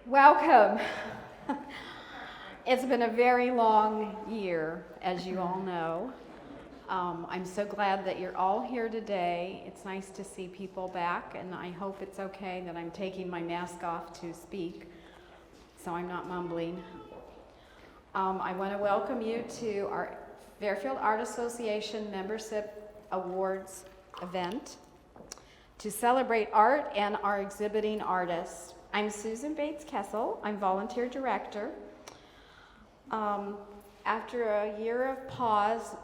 Welcome. It's been a very long year, as you all know. I'm so glad that you're all here today. It's nice to see people back, and I hope it's okay that I'm taking my mask off to speak, so I'm not mumbling. I want to welcome you to our Fairfield Art Association Membership Awards event to celebrate art and our exhibiting artists. I'm Suzan Kessel. I'm volunteer director. After a year of pause,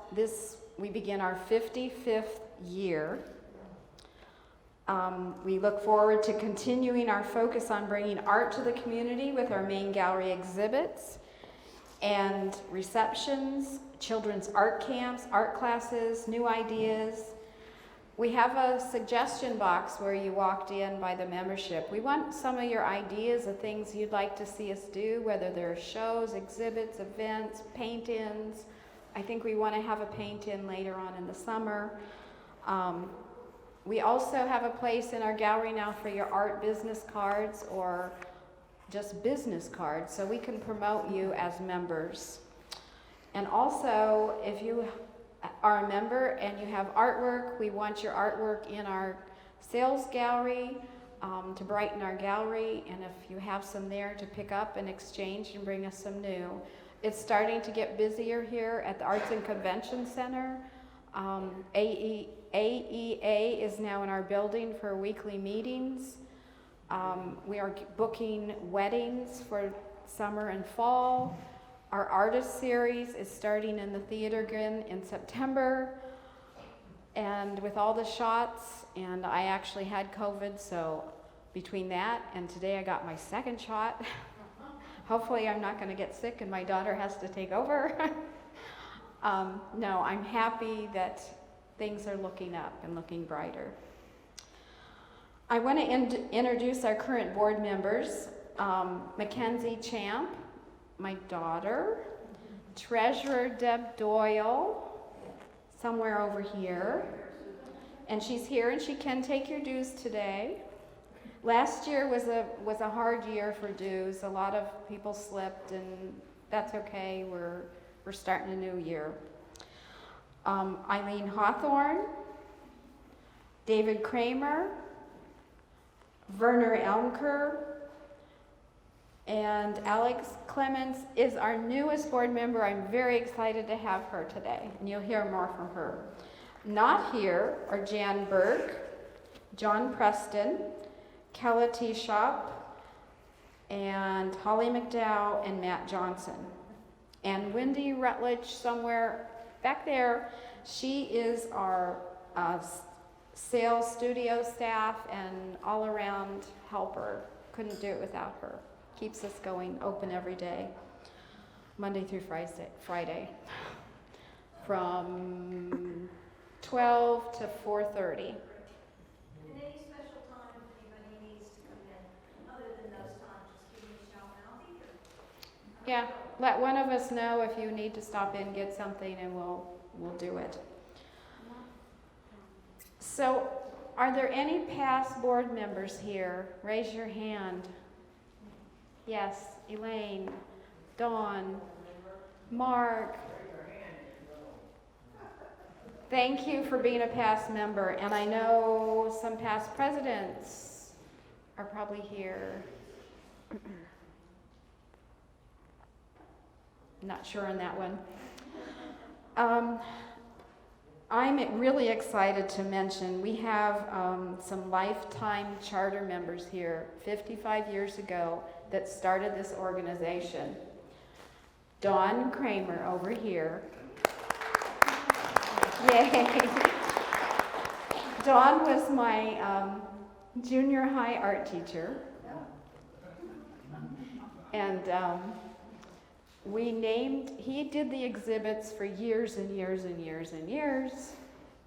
we begin our 55th year. We look forward to continuing our focus on bringing art to the community with our main gallery exhibits and receptions, children's art camps, art classes, new ideas. We have a suggestion box where you walked in by the membership. We want some of your ideas of things you'd like to see us do, whether they're shows, exhibits, events, paint-ins. I think we want to have a paint-in later on in the summer. We also have a place in our gallery now for your art business cards or just business cards, so we can promote you as members. And also, if you are a member and you have artwork, we want your artwork in our sales gallery to brighten our gallery, and if you have some there to pick up and exchange and bring us some new. It's starting to get busier here at the Arts and Convention Center. AEA is now in our building for weekly meetings. We are booking weddings for summer and fall. Our artist series is starting in the theater again in September. And with all the shots, and I actually had COVID, so between that and today I got my second shot. Hopefully I'm not going to get sick and my daughter has to take over. No, I'm happy that things are looking up and looking brighter. I want to introduce our current board members. Makenzie Champ, my daughter. Treasurer Deb Doyle, somewhere over here. And she's here and she can take your dues today. Last year was a hard year for dues. A lot of people slipped, and that's okay. We're starting a new year. Eileen Hawthorne, David Kramer, Werner Elmker, and Alexis Clements is our newest board member. I'm very excited to have her today, and you'll hear more from her. Not here are Jan Bork, John Preston, Kella Tschopp, and Holly McDow, and Matt Johnson. And Wyndi Rutledge somewhere back there, she is our sales studio staff and all-around helper. Couldn't do it without her. Keeps us going, open every day, Monday through Friday, from 12 to 4:30. And any special time if anybody needs to come in, other than those times, just give me a shout and I'll be here. Yeah, let one of us know if you need to stop in, get something, and we'll do it. So, are there any past board members here? Raise your hand. Yes, Elaine, Dawn, Mark. Thank you for being a past member, and I know some past presidents are probably here. Not sure on that one. I'm really excited to mention we have some lifetime charter members here 55 years ago that started this organization. Dawn Kramer over here. Yay. Dawn was my junior high art teacher. And he did the exhibits for years and years and years and years.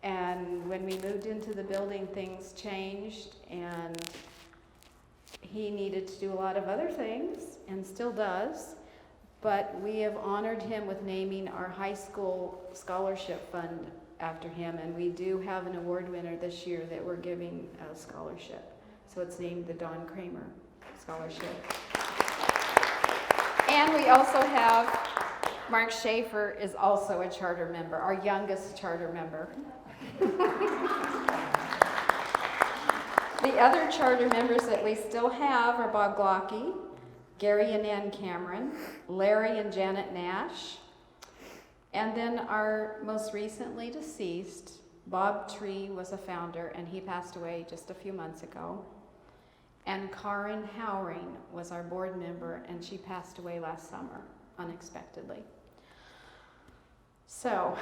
And when we moved into the building, things changed, and he needed to do a lot of other things, and still does. But we have honored him with naming our high school scholarship fund after him, and we do have an award winner this year that we're giving a scholarship. So it's named the Dawn Kramer Scholarship. And we also have Mark Schaefer is also a charter member, our youngest charter member. The other charter members that we still have are Bob Glocke, Gary and Ann Cameron, Larry and Janet Nash, and then our most recently deceased, Bob Tree, was a founder, and he passed away just a few months ago. And Karen Howring was our board member, and she passed away last summer, unexpectedly. So,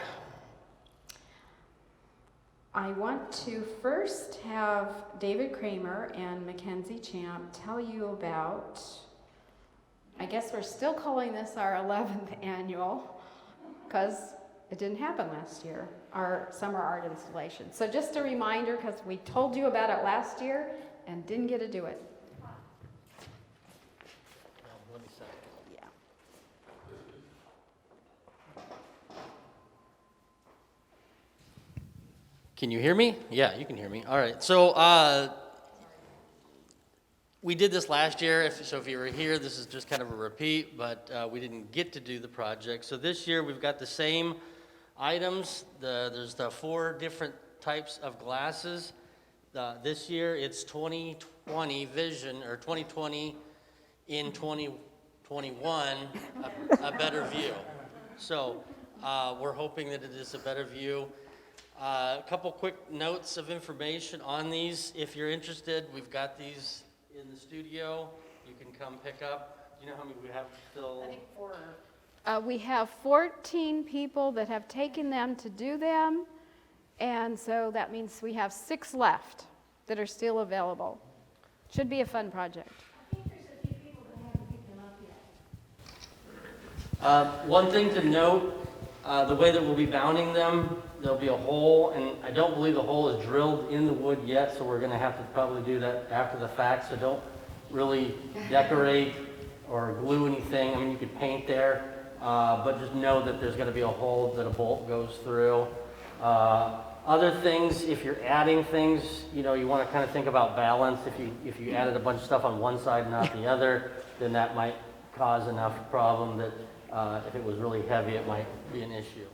I want to first have David Kramer and Makenzie Champ tell you about, I guess we're still calling this our 11th annual, because it didn't happen last year, our summer art installation. So just a reminder, because we told you about it last year and didn't get to do it. Let me say. Yeah. Can you hear me? Yeah, you can hear me. All right. So we did this last year. So if you were here, this is just kind of a repeat, but we didn't get to do the project. So this year we've got the same items. There's the 4 different types of glasses. This year it's 2020 vision, or 2020 in 2021, a better view. So we're hoping that it is a better view. A couple quick notes of information on these. If you're interested, we've got these in the studio. You can come pick up. Do you know how many we have still? I think 4. We have 14 people that have taken them to do them, and so that means we have 6 left that are still available. Should be a fun project. I think there's a few people that haven't picked them up yet. One thing to note, the way that we'll be bounding them, there'll be a hole, and I don't believe the hole is drilled in the wood yet, so we're going to have to probably do that after the fact, so don't really decorate or glue anything. I mean, you could paint there, but just know that there's going to be a hole that a bolt goes through. Other things, if you're adding things, you know, you want to kind of think about balance. If you added a bunch of stuff on one side and not the other, then that might cause enough problem that if it was really heavy, it might be an issue.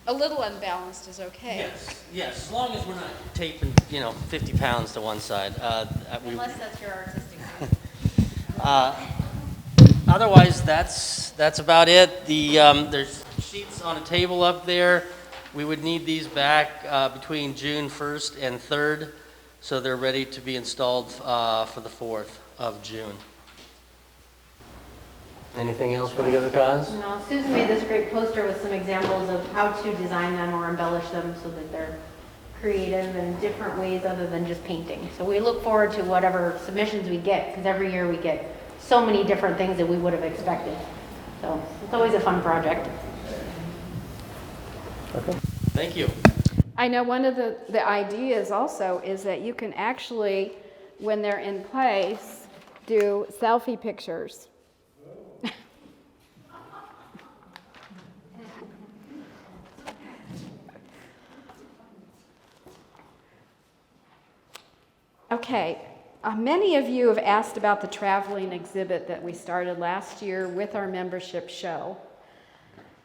A little unbalanced is okay. Yes, as long as we're not taping, 50 pounds to one side. Unless that's your artistic. Otherwise, that's about it. There's sheets on a table up there. We would need these back between June 1st and 3rd, so they're ready to be installed for the 4th of June. Anything else for the other cause? No, Susan made this great poster with some examples of how to design them or embellish them so that they're creative in different ways other than just painting. So we look forward to whatever submissions we get, because every year we get so many different things that we would have expected. So it's always a fun project. Okay. Thank you. I know one of the ideas also is that you can actually, when they're in place, do selfie pictures. Okay, many of you have asked about the traveling exhibit that we started last year with our membership show.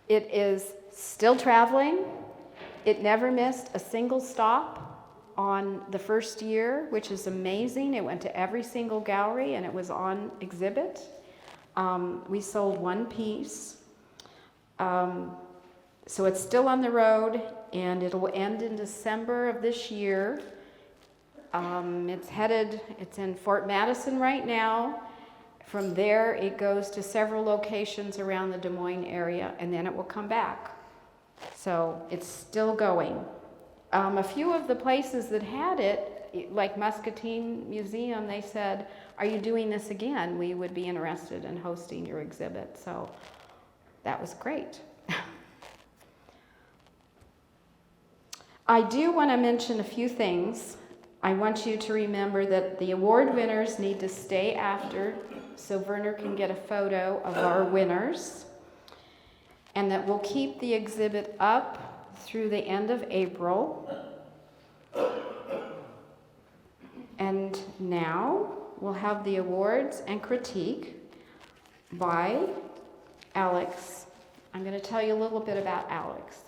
It is still traveling. It never missed a single stop on the first year, which is amazing. It went to every single gallery and it was on exhibit. We sold 1 piece. So it's still on the road and it'll end in December of this year. It's in Fort Madison right now. From there, it goes to several locations around the Des Moines area, and then it will come back. So it's still going. A few of the places that had it, like Muscatine Museum, they said, "Are you doing this again? We would be interested in hosting your exhibit." So that was great. I do want to mention a few things. I want you to remember that the award winners need to stay after so Werner can get a photo of our winners, and that we'll keep the exhibit up through the end of April. And now we'll have the awards and critique. by Alex. I'm going to tell you a little bit about Alex.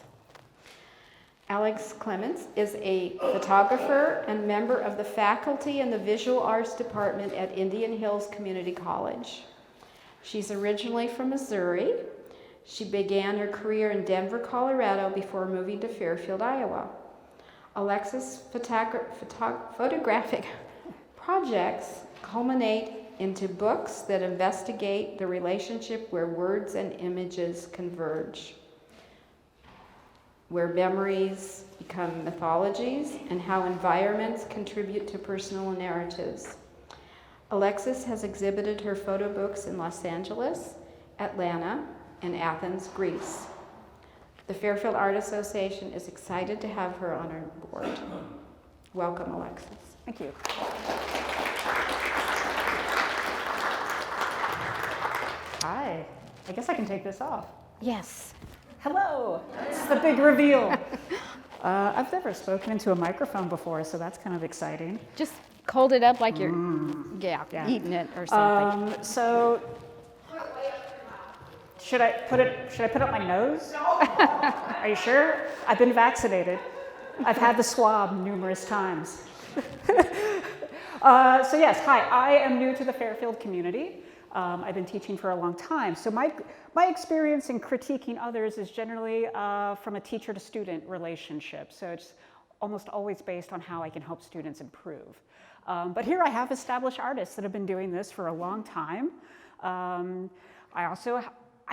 Alex Clements is a photographer and member of the faculty in the Visual Arts Department at Indian Hills Community College. She's originally from Missouri. She began her career in Denver, Colorado before moving to Fairfield, Iowa. Alexis' photographic projects culminate into books that investigate the relationship where words and images converge, where memories become mythologies, and how environments contribute to personal narratives. Alexis has exhibited her photo books in Los Angeles, Atlanta, and Athens, Greece. The Fairfield Art Association is excited to have her on our board. Welcome, Alexis. Thank you. Hi. I guess I can take this off. Yes. Hello. It's the big reveal. I've never spoken into a microphone before, so that's kind of exciting. Just hold it up like you're Yeah. eating it or something. So should I put up my nose? No. Are you sure? I've been vaccinated. I've had the swab numerous times. So yes, hi, I am new to the Fairfield community. I've been teaching for a long time. So my experience in critiquing others is generally from a teacher to student relationship. So it's almost always based on how I can help students improve. But here I have established artists that have been doing this for a long time. I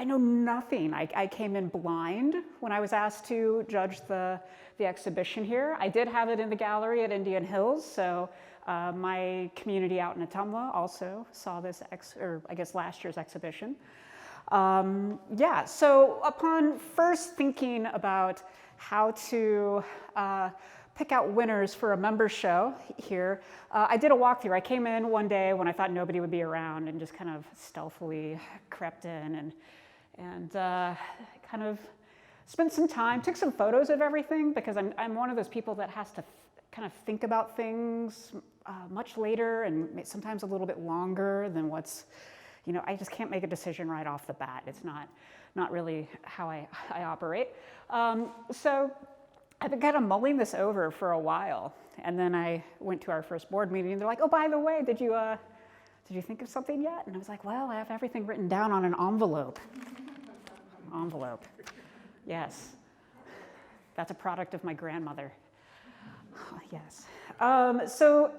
know nothing. I came in blind when I was asked to judge the exhibition here. I did have it in the gallery at Indian Hills, so my community out in Ottumwa also saw this, last year's exhibition. So upon first thinking about how to pick out winners for a member show here, I did a walkthrough. I came in one day when I thought nobody would be around and just kind of stealthily crept in and kind of spent some time, took some photos of everything because I'm one of those people that has to kind of think about things much later and sometimes a little bit longer than what's, I just can't make a decision right off the bat. It's not really how I operate. So I've been kind of mulling this over for a while. And then I went to our first board meeting and they're like, oh, by the way, did you think of something yet? And I was like, well, I have everything written down on an envelope. Envelope. Yes. That's a product of my grandmother. Yes. So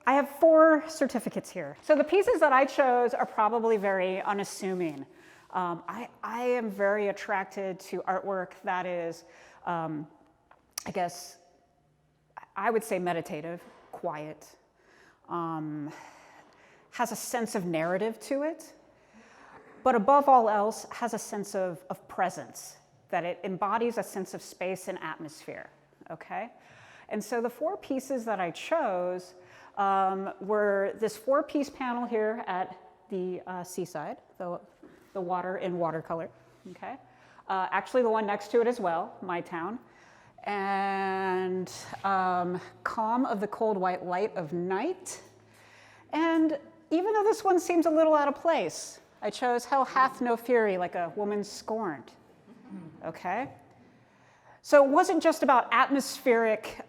I have 4 certificates here. So the pieces that I chose are probably very unassuming. I am very attracted to artwork that is, I guess, I would say meditative, quiet, has a sense of narrative to it, but above all else has a sense of presence, that it embodies a sense of space and atmosphere, okay? And so the 4 pieces that I chose were this 4-piece panel here at the seaside, the water in watercolor, okay? Actually the one next to it as well, my town. And Calm of the Cold White Light of Night. And even though this one seems a little out of place, I chose Hell Hath No Fury, like a woman scorned, okay? So it wasn't just about atmospheric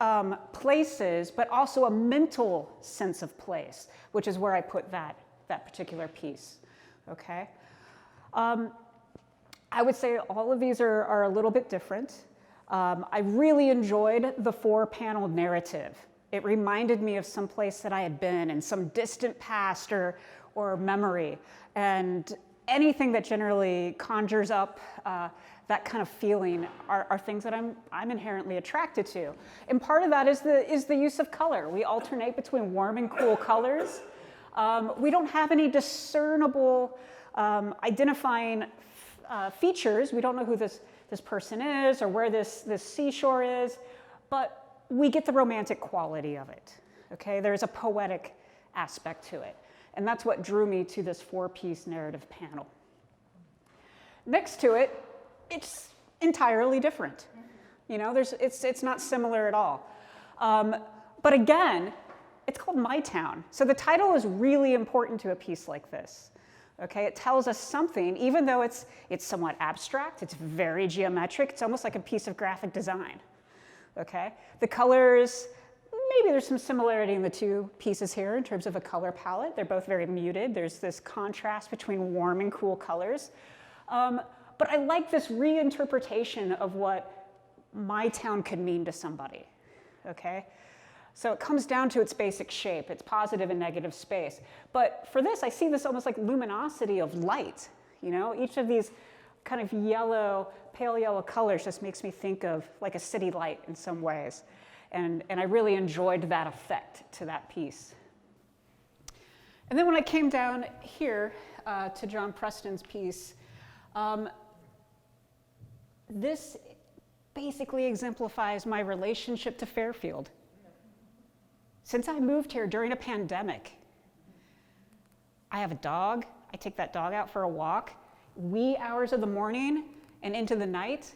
places, but also a mental sense of place, which is where I put that particular piece, okay? I would say all of these are a little bit different. I really enjoyed the 4-panel narrative. It reminded me of some place that I had been in some distant past or memory. And anything that generally conjures up that kind of feeling are things that I'm inherently attracted to. And part of that is the use of color. We alternate between warm and cool colors. We don't have any discernible identifying features. We don't know who this person is or where this seashore is, but we get the romantic quality of it, okay? There's a poetic aspect to it. And that's what drew me to this 4-piece narrative panel. Next to it, it's entirely different. It's not similar at all. But again, it's called My Town. So the title is really important to a piece like this, Okay, it tells us something, even though it's somewhat abstract, it's very geometric, it's almost like a piece of graphic design. Okay, the colors, maybe there's some similarity in the two pieces here in terms of a color palette. They're both very muted. There's this contrast between warm and cool colors. But I like this reinterpretation of what my town could mean to somebody, okay? So it comes down to its basic shape, its positive and negative space. But for this, I see this almost like luminosity of light, you know? Each of these kind of yellow, pale yellow colors just makes me think of like a city light in some ways. And I really enjoyed that effect to that piece. And then when I came down here to John Preston's piece, this basically exemplifies my relationship to Fairfield. Since I moved here during a pandemic, I have a dog. I take that dog out for a walk. Wee hours of the morning and into the night,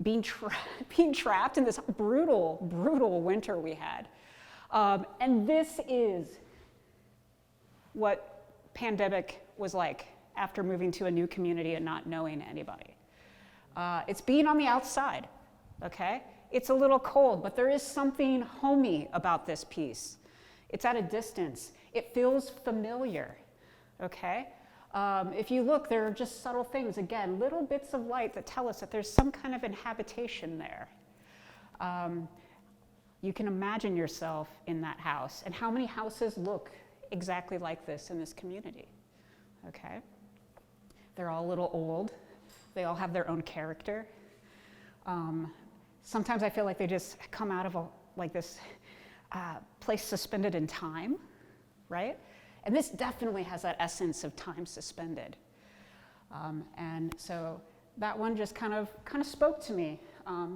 being trapped in this brutal, brutal winter we had. And this is what pandemic was like after moving to a new community and not knowing anybody. It's being on the outside, okay? It's a little cold, but there is something homey about this piece. It's at a distance. It feels familiar, okay? If you look, there are just subtle things, again, little bits of light that tell us that there's some kind of inhabitation there. You can imagine yourself in that house, and how many houses look exactly like this in this community, okay? They're all a little old. They all have their own character. Sometimes I feel like they just come out of like this place suspended in time, right? And this definitely has that essence of time suspended. And so that one just kind of spoke to me,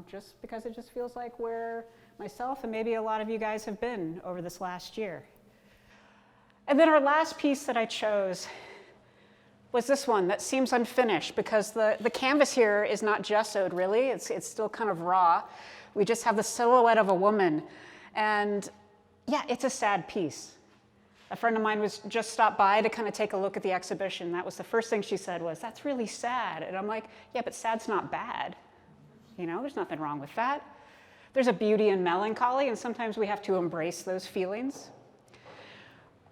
just because it just feels like where myself and maybe a lot of you guys have been over this last year. And then our last piece that I chose was this one that seems unfinished because the canvas here is not gessoed really, it's still kind of raw. We just have the silhouette of a woman. And yeah, it's a sad piece. A friend of mine was just stopped by to kind of take a look at the exhibition. That was the first thing she said was, "That's really sad." And I'm like, yeah, but sad's not bad. You know, there's nothing wrong with that. There's a beauty in melancholy, and sometimes we have to embrace those feelings.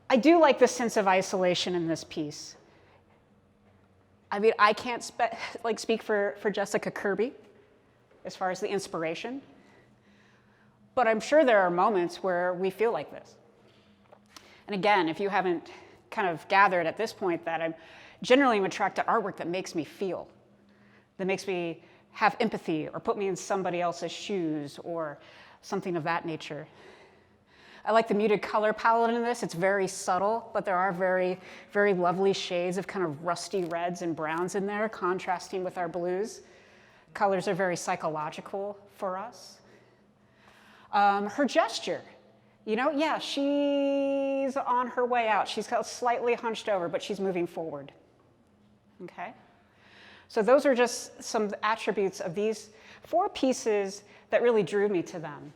I do like the sense of isolation in this piece. I mean, I can't speak for Jessica Kirby as far as the inspiration, but I'm sure there are moments where we feel like this. And again, if you haven't kind of gathered at this point that I'm generally attracted to artwork that makes me feel, that makes me have empathy or put me in somebody else's shoes or something of that nature. I like the muted color palette in this. It's very subtle, but there are very, very lovely shades of kind of rusty reds and browns in there, contrasting with our blues. Colors are very psychological for us. Her gesture, you know, yeah, she's on her way out. She's slightly hunched over, but she's moving forward, okay? So those are just some attributes of these 4 pieces that really drew me to them.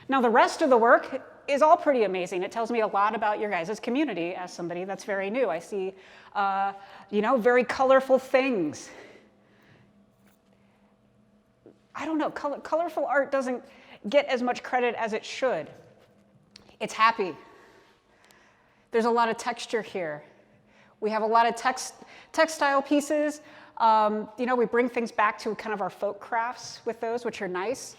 Now, the rest of the work is all pretty amazing. It tells me a lot about your guys' community as somebody that's very new. I see, you know, very colorful things. I don't know, colorful art doesn't get as much credit as it should. It's happy. There's a lot of texture here. We have a lot of textile pieces. You know, we bring things back to kind of our folk crafts with those, which are nice.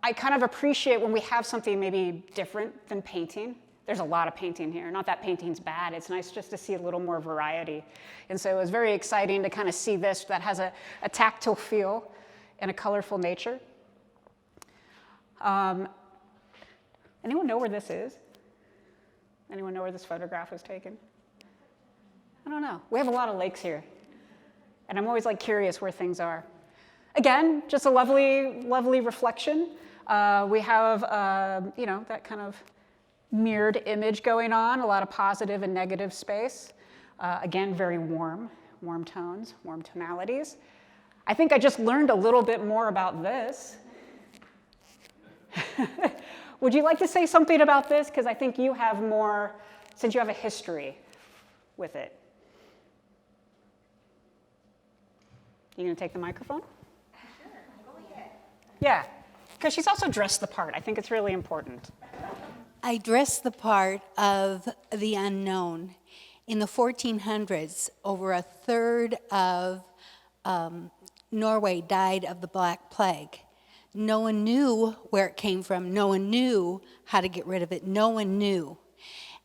I kind of appreciate when we have something maybe different than painting. There's a lot of painting here. Not that painting's bad. It's nice just to see a little more variety. And so it was very exciting to kind of see this that has a tactile feel and a colorful nature. Anyone know where this is? Anyone know where this photograph was taken? I don't know. We have a lot of lakes here. And I'm always like curious where things are. Again, just a lovely, lovely reflection. We have, you know, that kind of mirrored image going on, a lot of positive and negative space. Again, very warm tones, warm tonalities. I think I just learned a little bit more about this. Would you like to say something about this? Because I think you have more, since you have a history with it. You gonna take the microphone? Sure, go ahead. Yeah, because she's also dressed the part. I think it's really important. I dressed the part of the unknown. In the 1400s, over a third of Norway died of the Black Plague. No one knew where it came from. No one knew how to get rid of it. No one knew.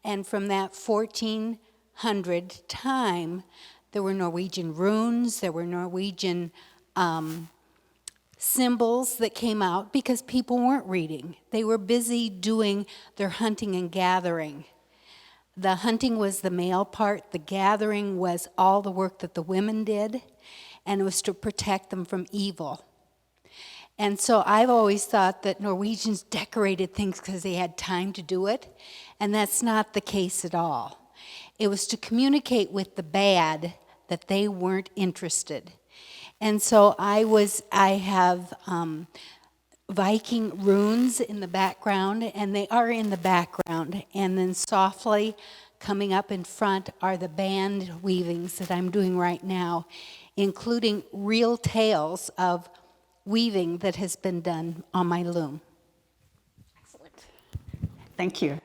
And from that 1400 time, there were Norwegian runes, there were Norwegian symbols that came out because people weren't reading. They were busy doing their hunting and gathering. The hunting was the male part, the gathering was all the work that the women did, and it was to protect them from evil. And so I've always thought that Norwegians decorated things because they had time to do it, and that's not the case at all. It was to communicate with the bad that they weren't interested. And so I have Viking runes in the background, and they are in the background. And then softly coming up in front are the band weavings that I'm doing right now, including real tales of weaving that has been done on my loom. Excellent. Thank you.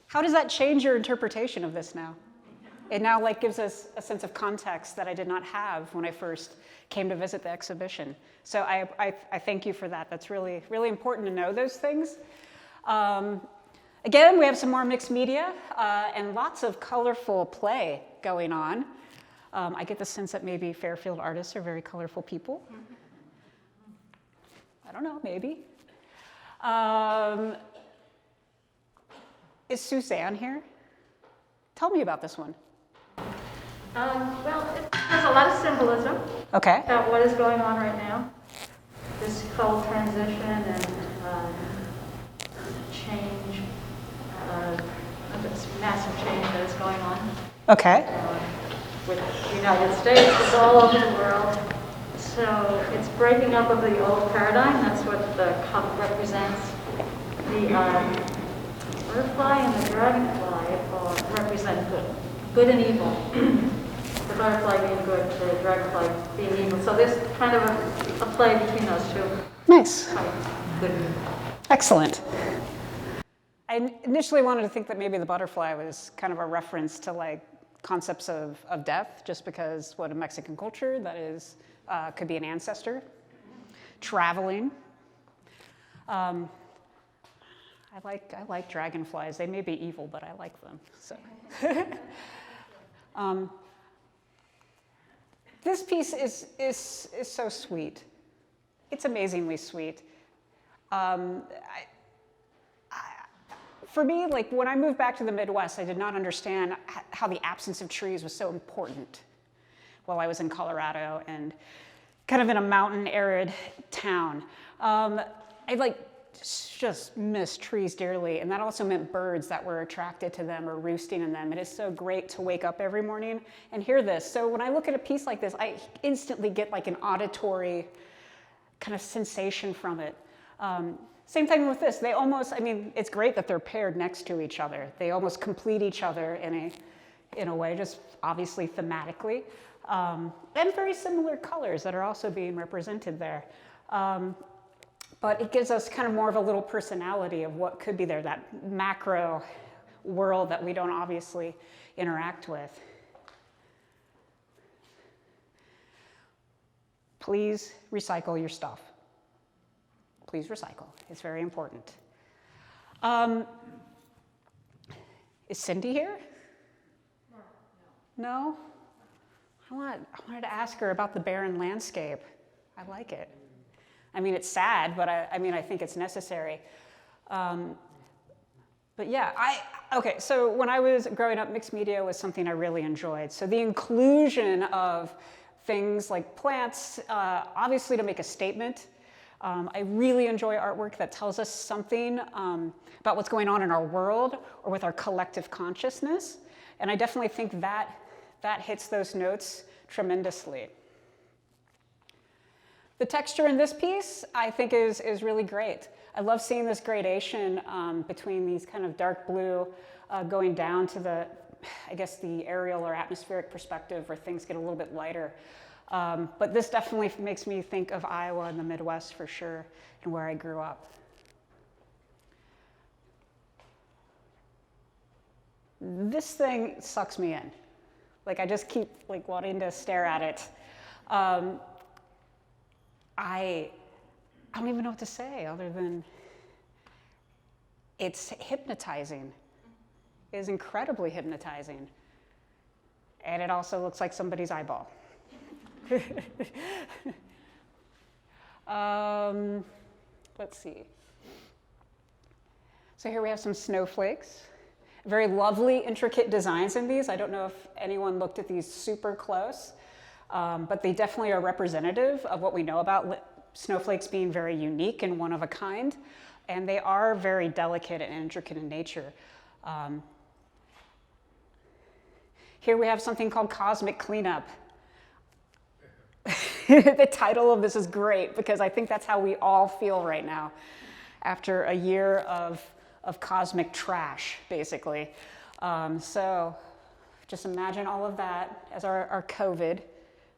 How does that change your interpretation of this now? It now gives us a sense of context that I did not have when I first came to visit the exhibition. So I thank you for that. That's really, really important to know those things. Again, we have some more mixed media and lots of colorful play going on. I get the sense that maybe Fairfield artists are very colorful people. I don't know, maybe. Is Suzan here? Tell me about this one. Well, it has a lot of symbolism Okay. about what is going on right now. This cold transition and change, this massive change that is going on Okay. with the United States, it's all over the world. So it's breaking up of the old paradigm. That's what the cup represents. The butterfly and the dragonfly represent good and evil. The butterfly being good, the dragonfly being evil. So there's kind of a play between those two. Nice. Good and evil. Excellent. I initially wanted to think that maybe the butterfly was kind of a reference to concepts of death, just because what a Mexican culture that is could be an ancestor. Traveling. I like dragonflies. They may be evil, but I like them. So. This piece is so sweet. It's amazingly sweet. For me, when I moved back to the Midwest, I did not understand how the absence of trees was so important while I was in Colorado and kind of in a mountain arid town. I just miss trees dearly, and that also meant birds that were attracted to them or roosting in them. It is so great to wake up every morning and hear this. So when I look at a piece like this, I instantly get an auditory kind of sensation from it. Same thing with this. They almost, it's great that they're paired next to each other. They almost complete each other in a way, just obviously thematically. And very similar colors that are also being represented there. But it gives us kind of more of a little personality of what could be there, that macro world that we don't obviously interact with. Please recycle your stuff. Please recycle. It's very important. Is Cindy here? No? I wanted to ask her about the Barren Landscape. I like it. It's sad, but I think it's necessary. But yeah, okay, so when I was growing up, mixed media was something I really enjoyed. So the inclusion of things like plants, obviously to make a statement. I really enjoy artwork that tells us something about what's going on in our world or with our collective consciousness. And I definitely think that hits those notes tremendously. The texture in this piece, I think, is really great. I love seeing this gradation between these kind of dark blue going down to the I guess, the aerial or atmospheric perspective where things get a little bit lighter. But this definitely makes me think of Iowa and the Midwest for sure, and where I grew up. This thing sucks me in. Like, I just keep like wanting to stare at it. I don't even know what to say other than it's hypnotizing. It is incredibly hypnotizing. And it also looks like somebody's eyeball. Let's see. So here we have some snowflakes. Very lovely, intricate designs in these. I don't know if anyone looked at these super close, but they definitely are representative of what we know about snowflakes being very unique and one of a kind. And they are very delicate and intricate in nature. Here we have something called Cosmic Cleanup. The title of this is great because I think that's how we all feel right now after a year of cosmic trash, basically. So just imagine all of that as our COVID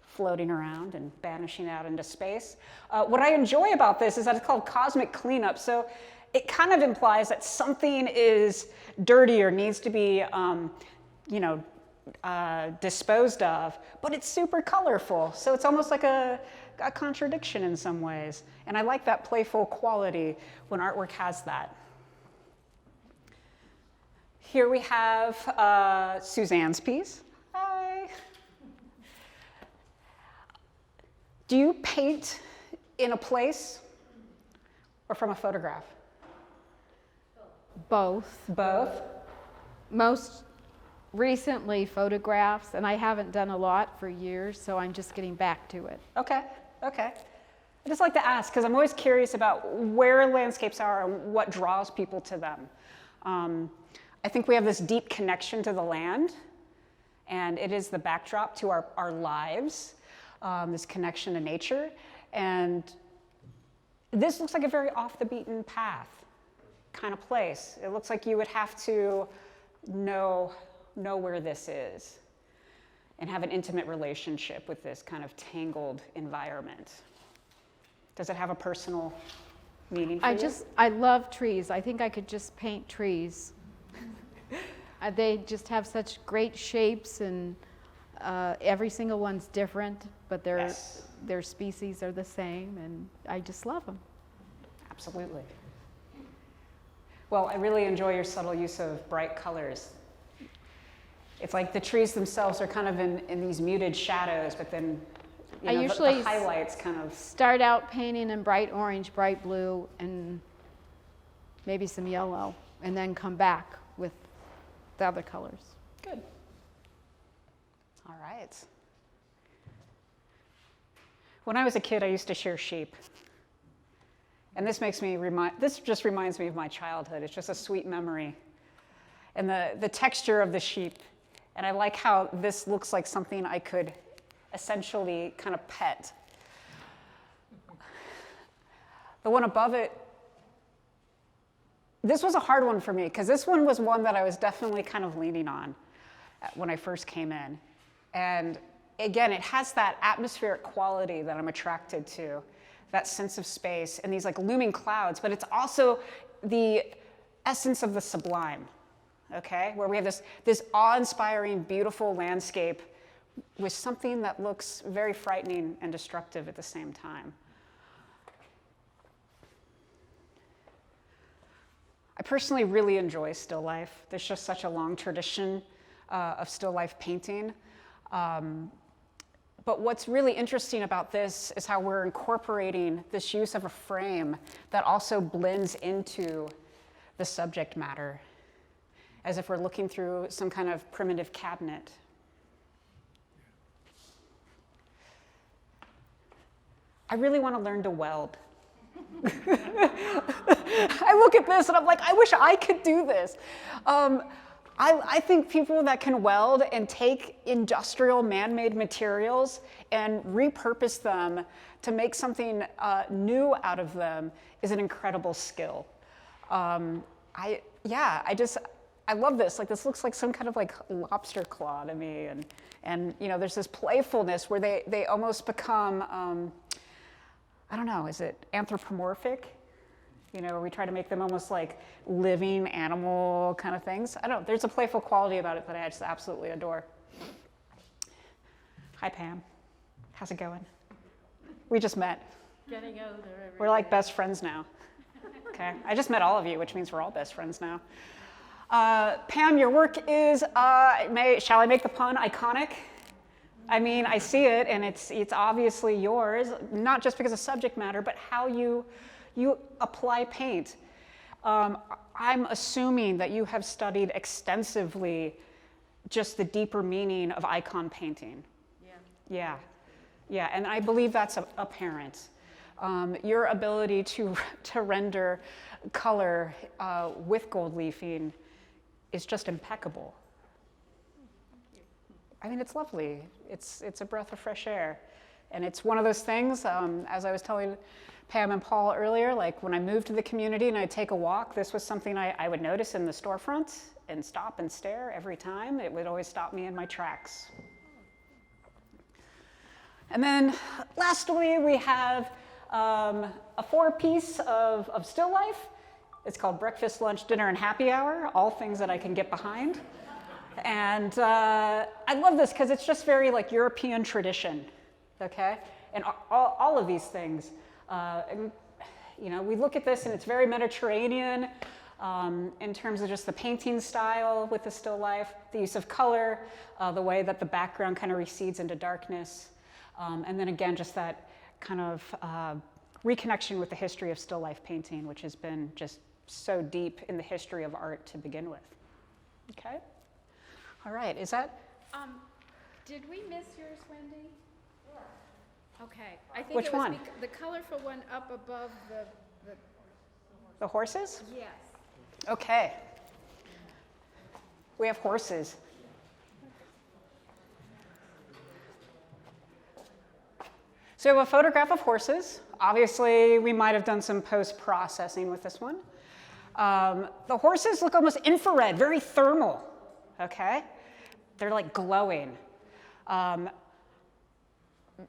floating around and vanishing out into space. What I enjoy about this is that it's called Cosmic Cleanup. So it kind of implies that something is dirty or needs to be, disposed of, but it's super colorful. So it's almost like a contradiction in some ways. And I like that playful quality when artwork has that. Here we have Suzanne's piece. Hi. Do you paint in a place or from a photograph? Both. Both? Most recently photographs, and I haven't done a lot for years, so I'm just getting back to it. Okay. I just like to ask because I'm always curious about where landscapes are and what draws people to them. I think we have this deep connection to the land, and it is the backdrop to our lives, this connection to nature. And this looks like a very off the beaten path kind of place. It looks like you would have to know where this is and have an intimate relationship with this kind of tangled environment. Does it have a personal meaning for you? I love trees. I think I could just paint trees. They just have such great shapes, and every single one's different, but their species are the same, and I just love them. Absolutely. Well, I really enjoy your subtle use of bright colors. It's like the trees themselves are kind of in these muted shadows, but then I usually the highlights kind of start out painting in bright orange, bright blue, and maybe some yellow, and then come back with the other colors. Good. All right. When I was a kid, I used to shear sheep. And this just reminds me of my childhood. It's just a sweet memory. And the texture of the sheep. And I like how this looks like something I could essentially kind of pet. The one above it, this was a hard one for me because this one was one that I was definitely kind of leaning on when I first came in. And again, it has that atmospheric quality that I'm attracted to, that sense of space and these like looming clouds, but it's also the essence of the sublime, okay? Where we have this awe-inspiring, beautiful landscape with something that looks very frightening and destructive at the same time. I personally really enjoy still life. There's just such a long tradition of still life painting. But what's really interesting about this is how we're incorporating this use of a frame that also blends into the subject matter, as if we're looking through some kind of primitive cabinet. I really want to learn to weld. I look at this and I'm like, I wish I could do this. I think people that can weld and take industrial man-made materials and repurpose them to make something new out of them is an incredible skill. I love this. Like, this looks like some kind of like lobster claw to me. And you know, there's this playfulness where they almost become, I don't know, is it anthropomorphic? You know, where we try to make them almost like living animal kind of things. I don't know, there's a playful quality about it that I just absolutely adore. Hi, Pam. How's it going? We just met. Getting older every We're like best friends now. Okay, I just met all of you, which means we're all best friends now. Pam, your work is, shall I make the pun, iconic? I mean, I see it, and it's obviously yours, not just because of subject matter, but how you apply paint. I'm assuming that you have studied extensively just the deeper meaning of icon painting. Yeah, and I believe that's apparent. Your ability to render color with gold leafing is just impeccable. I mean, it's lovely. It's a breath of fresh air. And it's one of those things, as I was telling Pam and Paul earlier, like when I moved to the community and I'd take a walk, this was something I would notice in the storefront and stop and stare every time. It would always stop me in my tracks. And then lastly, we have a 4-piece of still life. It's called Breakfast, Lunch, Dinner, and Happy Hour, all things that I can get behind. And I love this because it's just very like European tradition, okay? And all of these things, you know, we look at this and it's very Mediterranean in terms of just the painting style with the still life, the use of color, the way that the background kind of recedes into darkness. And then again, just that kind of reconnection with the history of still life painting, which has been just so deep in the history of art to begin with. Okay? All right, is that? Did we miss yours, Wendy? Yeah. Okay. I think Which it was one? The colorful one up above The horses? yes. Okay. We have horses. So we have a photograph of horses. Obviously, we might have done some post-processing with this one. The horses look almost infrared, very thermal, okay? They're like glowing.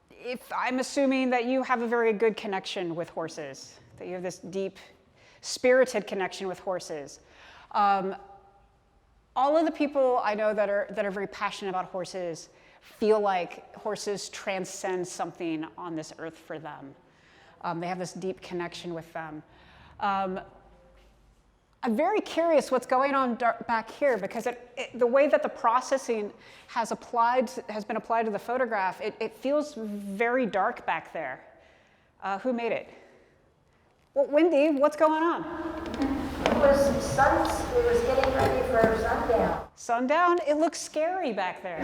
If I'm assuming that you have a very good connection with horses, that you have this deep, spirited connection with horses. All of the people I know that are very passionate about horses feel like horses transcend something on this earth for them. They have this deep connection with them. I'm very curious what's going on back here because the way that the processing has been applied to the photograph, it feels very dark back there. Who made it? Well, Wyndi, what's going on? It was getting ready for sundown. Sundown? It looks scary back there.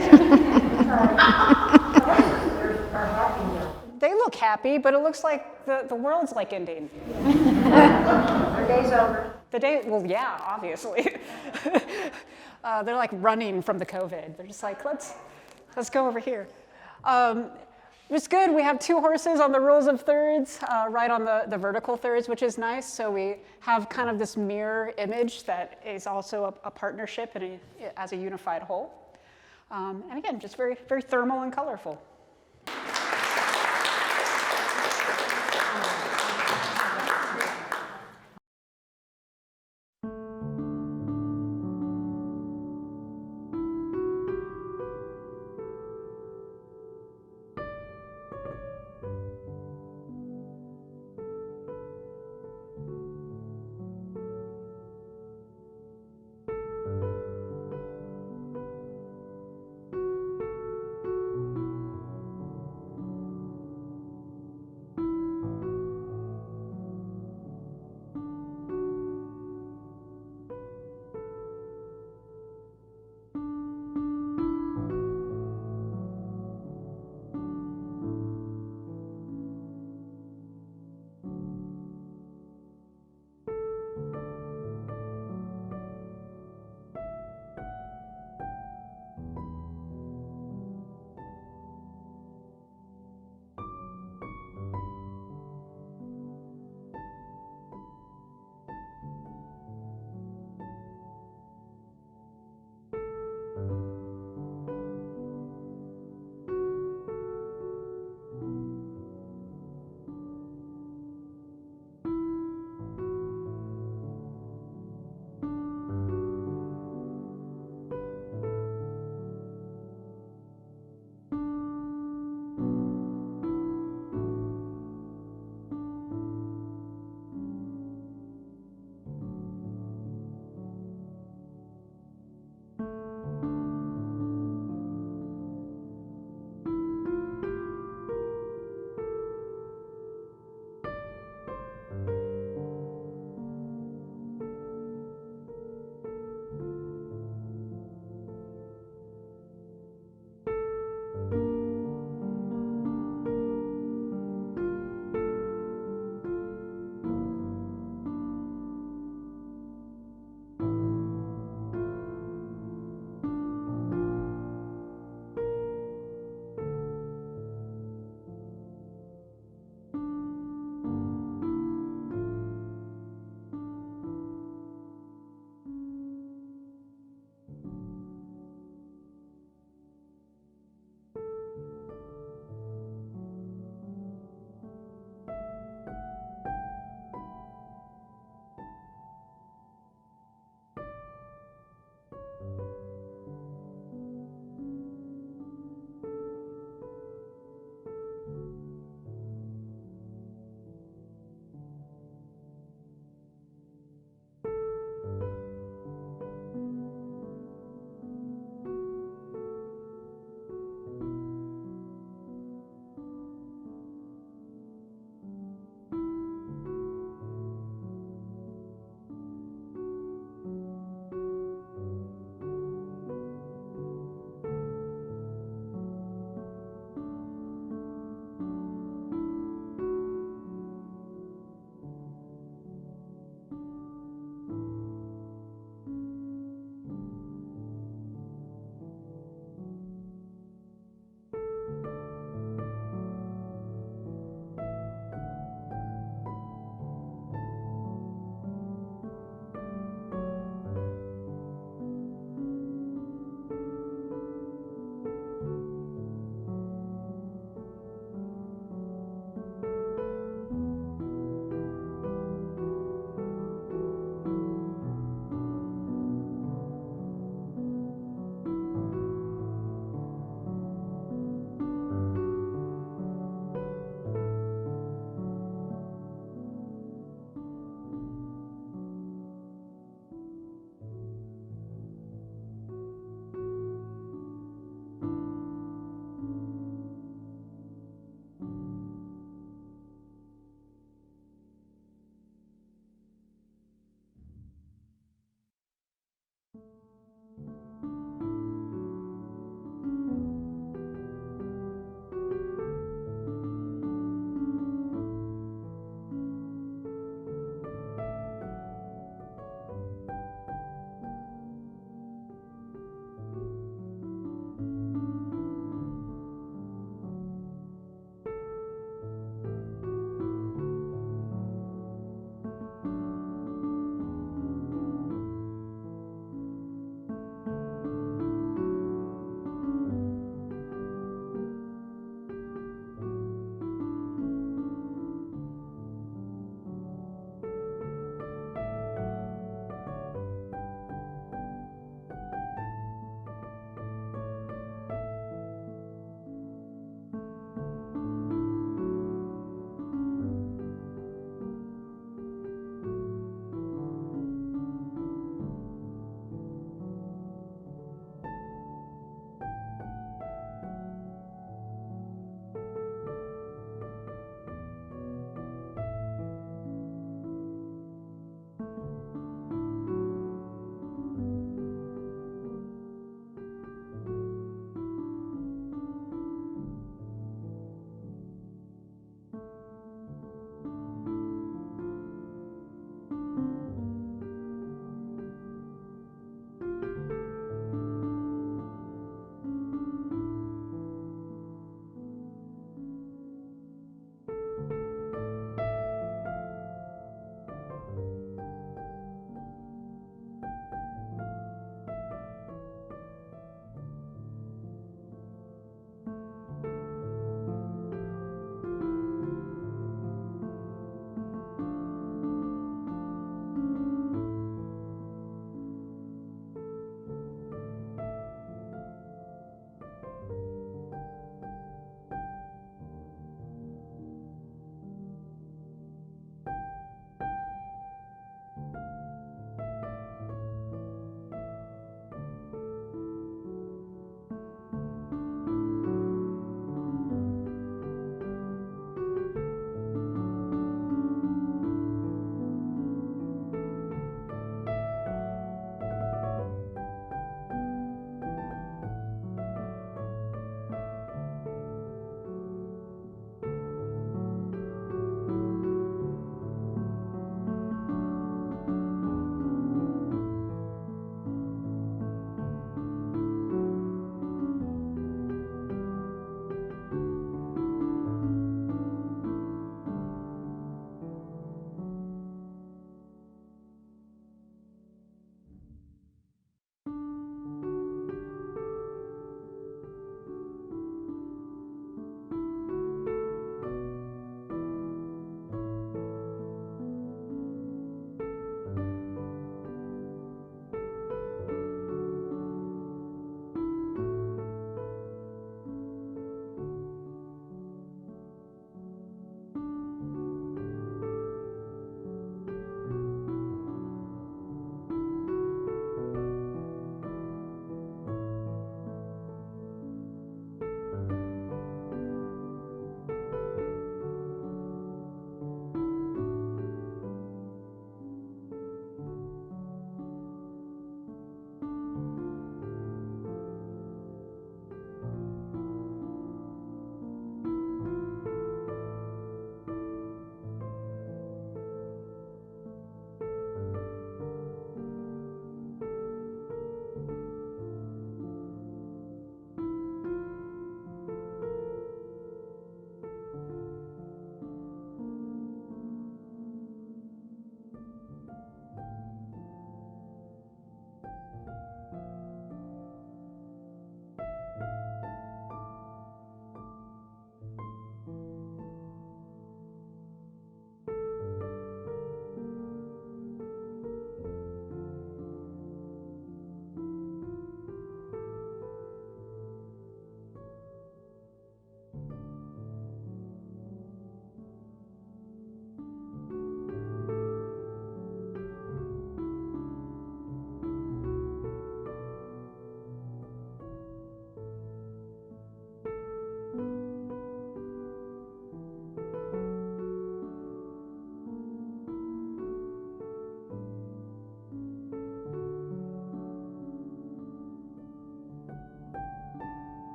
Are happy now. They look happy, but it looks like the world's like ending. Their day's over. Well, yeah, obviously. They're like running from the COVID. They're just like, let's go over here. It's good. We have 2 horses on the rules of thirds, right on the vertical thirds, which is nice. So we have kind of this mirror image that is also a partnership as a unified whole. And again, just very, very thermal and colorful.